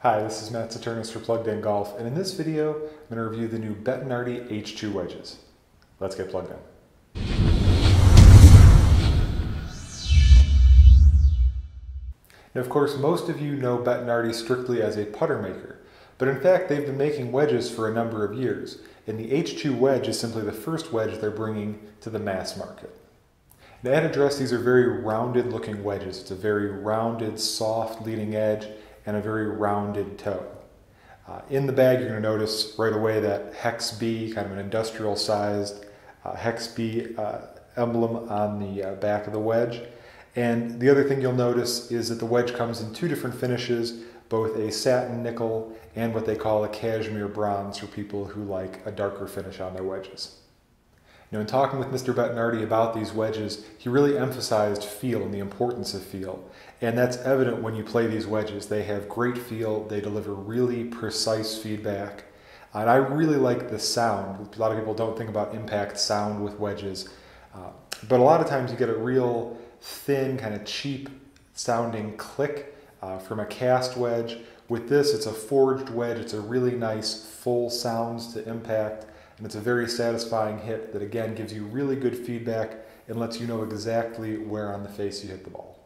Hi, this is Matt Saturnis for Plugged In Golf, and in this video, I'm going to review the new Bettinardi H2 wedges. Let's get plugged in. Now, of course, most of you know Bettinardi strictly as a putter maker, but in fact, they've been making wedges for a number of years, and the H2 wedge is simply the first wedge they're bringing to the mass market. Now, at address, these are very rounded looking wedges. It's a very rounded, soft leading edge and a very rounded toe. In the bag, you're going to notice right away that Hex B, kind of an industrial sized Hex B emblem on the back of the wedge. And the other thing you'll notice is that the wedge comes in two different finishes, both a satin nickel and what they call a cashmere bronze for people who like a darker finish on their wedges. Now, in talking with Mr. Bettinardi about these wedges, he really emphasized feel and the importance of feel. And that's evident when you play these wedges. They have great feel, they deliver really precise feedback. And I really like the sound. A lot of people don't think about impact sound with wedges. But a lot of times you get a real thin, kind of cheap sounding click from a cast wedge. With this, it's a forged wedge. It's a really nice full sounds to impact. And it's a very satisfying hit that again gives you really good feedback and lets you know exactly where on the face you hit the ball.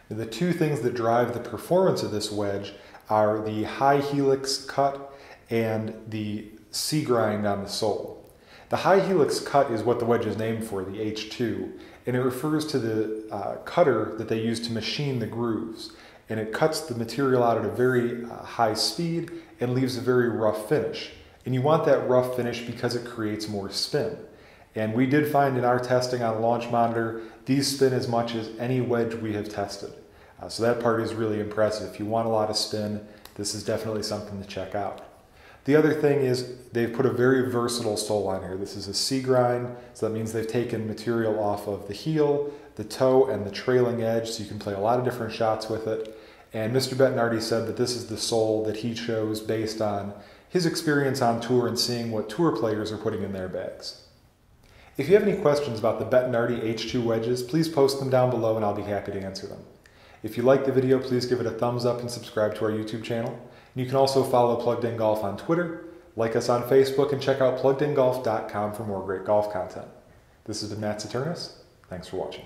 Now, the two things that drive the performance of this wedge are the high Helix Cut and the C grind on the sole. The high Helix Cut is what the wedge is named for, the H2, and it refers to the cutter that they use to machine the grooves. And it cuts the material out at a very high speed and leaves a very rough finish. And you want that rough finish because it creates more spin. And we did find in our testing on a launch monitor, these spin as much as any wedge we have tested. So that part is really impressive. If you want a lot of spin, this is definitely something to check out. The other thing is they've put a very versatile sole on here. This is a C grind, so that means they've taken material off of the heel, the toe, and the trailing edge, so you can play a lot of different shots with it. And Mr. Bettinardi said that this is the sole that he chose based on his experience on tour and seeing what tour players are putting in their bags. If you have any questions about the Bettinardi H2 wedges, please post them down below and I'll be happy to answer them. If you like the video, please give it a thumbs up and subscribe to our YouTube channel. And you can also follow Plugged In Golf on Twitter, like us on Facebook, and check out pluggedingolf.com for more great golf content. This has been Matt Saturnis. Thanks for watching.